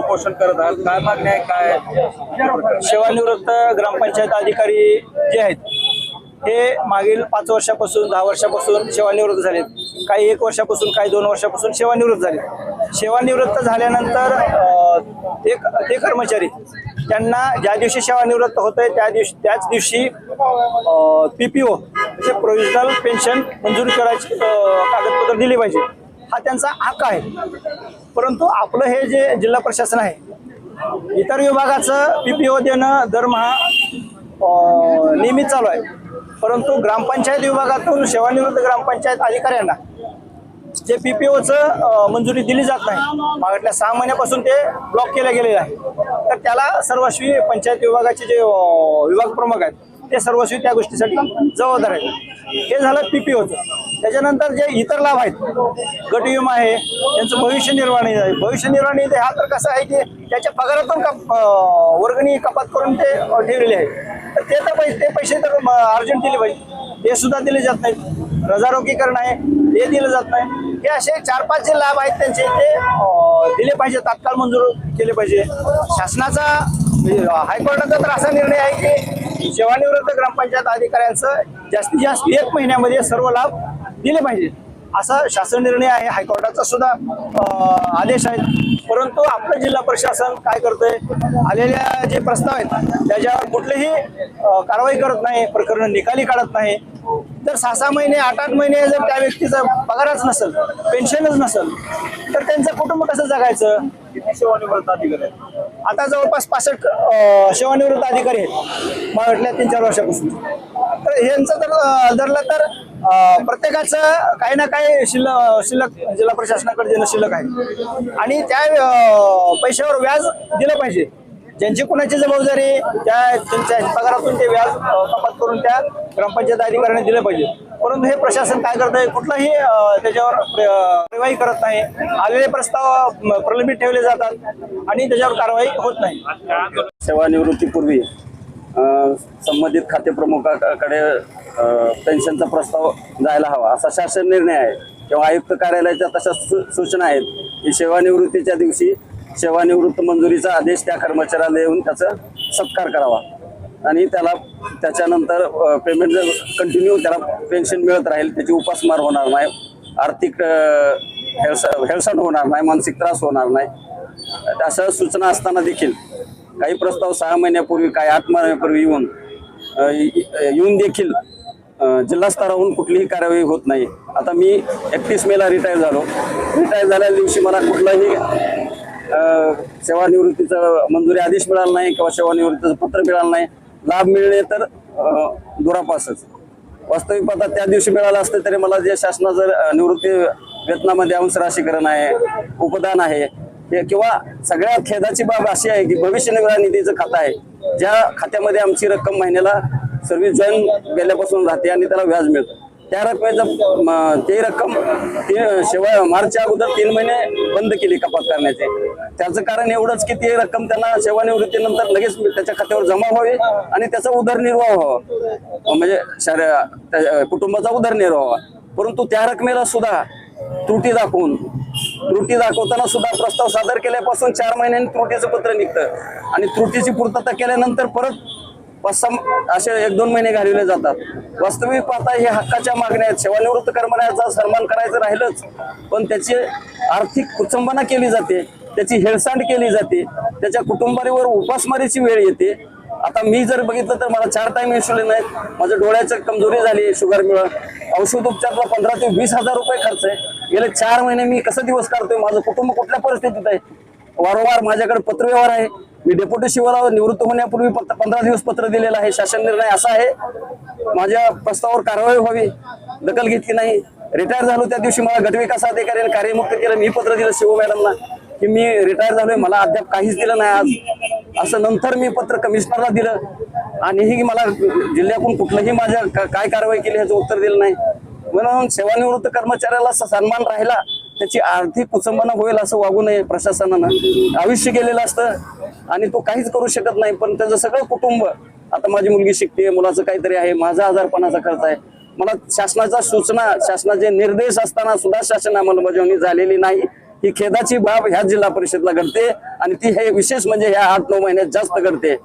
उपोषण करत आहात, काय मागणी आहे, काय? सेवानिवृत्त ग्रामपंचायत अधिकारी जे आहेत हे मागील 5 वर्षापासून 10 वर्षापासून सेवानिवृत्त झालेत. काही 1 वर्षापासून, काही 2 वर्षापासून सेवानिवृत्त झाले. सेवानिवृत्त झाल्यानंतर ते कर्मचारी त्यांना ज्या दिवशी सेवानिवृत्त होते त्याच दिवशी PPO म्हणजे प्रोव्हिजनल पेन्शन मंजूर करायची कागदपत्र दिली पाहिजे. हा त्यांचा हक्क आहे. परंतु आपलं हे जे जिल्हा प्रशासन आहे, इतर विभागाचं PPO देणं दरमहा नियमित चालू आहे. परंतु ग्रामपंचायत विभागातून सेवानिवृत्त ग्रामपंचायत अधिकाऱ्यांना जे PPOचं मंजुरी दिली जात नाही, मागल्या 6 महिन्यापासून ते ब्लॉक केले गेलेले आहे. तर त्याला सर्वस्वी पंचायत विभागाचे जे विभाग प्रमुख आहेत ते सर्वस्वी त्या गोष्टीसाठी जबाबदार आहेत. हे झालं PPOचं. त्याच्यानंतर जे इतर लाभ आहेत, गट विमा आहे, त्यांचं भविष्य निर्वाह निधी आहे. भविष्य निर्वाह निधी हा तर कसं आहे की त्याच्या पगारातून वर्गणी कपात करून ते ठेवलेले आहे. तर ते पैसे तर अर्जंट दिले पाहिजे, ते सुद्धा दिले जात नाहीत. रजारोगीकरण आहे ते दिलं जात नाही. हे असे 4-5 जे लाभ आहेत त्यांचे ते दिले पाहिजे, तात्काळ मंजूर केले पाहिजे. शासनाचा हायकोर्टाचा तर असा निर्णय आहे की सेवानिवृत्त ग्रामपंचायत अधिकाऱ्यांचं जास्तीत जास्त 1 महिन्यामध्ये सर्व लाभ दिले पाहिजे, असा शासन निर्णय आहे. हायकोर्टाचा सुद्धा आदेश आहे. परंतु आपलं जिल्हा प्रशासन काय करतंय, आलेल्या जे प्रस्ताव आहेत त्याच्यावर कुठलीही कारवाई करत नाही, प्रकरण निकाली काढत नाही. तर 6-6 महिने 8-8 महिने जर त्या व्यक्तीचा पगारच नसेल, पेन्शनच नसेल, तर त्यांचं कुटुंब कसं जगायचं? किती सेवानिवृत्त अधिकारी आहेत? आता जवळपास 65 सेवानिवृत्त अधिकारी आहेत मागल्या 3-4 वर्षापासून. तर यांचं जर धरलं तर प्रत्येकाचं काही ना काही शिल्लक जिल्हा प्रशासनाकडे देणं शिल्लक आहे. आणि त्या पैशावर व्याज दिलं पाहिजे. ज्यांची कोणाची जबाबदारी त्यांच्या पगारातून ते व्याज कपात करून त्या ग्रामपंचायत अधिकाऱ्यांनी दिलं पाहिजे. परंतु हे प्रशासन काय करत आहे, कुठलाही त्याच्यावर कार्यवाही करत नाही. आलेले प्रस्ताव प्रलंबित ठेवले जातात आणि त्याच्यावर कारवाई होत नाही. सेवानिवृत्तीपूर्वी संबंधित खातेप्रमुखाकडे पेन्शनचा प्रस्ताव जायला हवा असा शासन निर्णय आहे किंवा आयुक्त कार्यालयाच्या तशा सूचना आहेत की सेवानिवृत्तीच्या दिवशी सेवानिवृत्त मंजुरीचा आदेश त्या कर्मचाऱ्याला देऊन त्याचा सत्कार करावा आणि त्याला त्याच्यानंतर पेमेंट जर कंटिन्यू त्याला पेन्शन मिळत राहील, त्याची उपासमार होणार नाही, आर्थिक हेळसांड होणार नाही, मानसिक त्रास होणार नाही. अशा सूचना असताना देखील काही प्रस्ताव 6 महिन्यापूर्वी, काही 8 महिन्यापूर्वी येऊन देखील जिल्हा स्तरावरून कुठलीही कार्यवाही होत नाही. आता मी 31 मेला रिटायर झालो. रिटायर झाल्या दिवशी मला कुठलाही सेवानिवृत्तीचं मंजुरी आदेश मिळाला नाही किंवा सेवानिवृत्तीचं पत्र मिळालं नाही. लाभ मिळणे तर दुरापासच. वास्तविक पाहता त्या दिवशी मिळालं असतं तरी मला जे शासना जर निवृत्ती वेतनामध्ये अंश राशीकरण आहे, उपदान आहे, किंवा सगळ्यात खेदाची बाब अशी आहे की भविष्य निर्वाह निधीचं खातं आहे, ज्या खात्यामध्ये आमची रक्कम महिन्याला सर्व्हिस जॉईन गेल्यापासून राहते आणि त्याला व्याज मिळतं. त्या रकमेचं ते रक्कम मार्चच्या अगोदर 3 महिने बंद केली कपात करण्याचे. त्याचं कारण एवढंच की ती रक्कम त्यांना सेवानिवृत्तीनंतर लगेच त्याच्या खात्यावर जमा व्हावी आणि त्याचा उदरनिर्वाह व्हावा, म्हणजे कुटुंबाचा उदरनिर्वाह व्हावा. परंतु त्या रकमेला सुद्धा त्रुटी दाखवताना सुद्धा प्रस्ताव सादर केल्यापासून 4 महिन्यांनी त्रुटीचं पत्र निघतं आणि त्रुटीची पूर्तता केल्यानंतर परत 5-6 असे 1-2 महिने घालवले जातात. वास्तविक पाहता हे हक्काच्या मागण्या आहेत. सेवानिवृत्त कर्मचाऱ्याचा सन्मान करायचं राहिलंच, पण त्याची आर्थिक कुचंबना केली जाते, त्याची हेळसांड केली जाते, त्याच्या कुटुंबावर उपासमारीची वेळ येते. आता मी जर बघितलं तर मला 4 टाइम इन्शुलिन आहेत, माझ्या डोळ्याची कमजोरी झाली शुगरमुळे, औषध उपचारला 15 ते 20 हजार रुपये खर्च आहे. गेले 4 महिने मी कसं दिवस काढतोय, माझं कुटुंब कुठल्या परिस्थितीत आहे. वारंवार माझ्याकडे पत्रव्यवहार आहे. मी डेप्युटी शिवराव निवृत्त होण्यापूर्वी 15 दिवस पत्र दिलेलं आहे. शासन निर्णय असा आहे, माझ्या प्रस्तावावर कारवाई व्हावी, दखल घेतली नाही. रिटायर झालो त्या दिवशी मला गटविकास अधिकाऱ्याने कार्यमुक्त केलं. मी पत्र दिलं शिव मॅडमला की मी रिटायर झालोय, मला अद्याप काहीच दिलं नाही आज. असं नंतर मी पत्र कमिशनरला दिलं आणि ही मला जिल्ह्यातून कुठलंही माझ्या काय कारवाई केली ह्याचं उत्तर दिलं नाही. म्हणून सेवानिवृत्त कर्मचाऱ्याला सन्मान राहिला, त्याची आर्थिक कुचंबना होईल असं वागू नये. प्रशासनानं आयुष्य गेलेलं असतं आणि तो काहीच करू शकत नाही, पण त्याचं सगळं कुटुंब, आता माझी मुलगी शिकते, मुलाचं काहीतरी आहे, माझा आजारपणाचा खर्च आहे. मला शासनाच्या सूचना, शासनाचे निर्देश असताना सुद्धा शासन अंमलबजावणी झालेली नाही, ही खेदाची बाब ह्या जिल्हा परिषदला घडते. आणि ती हे विशेष म्हणजे ह्या 8-9 महिन्यात जास्त घडते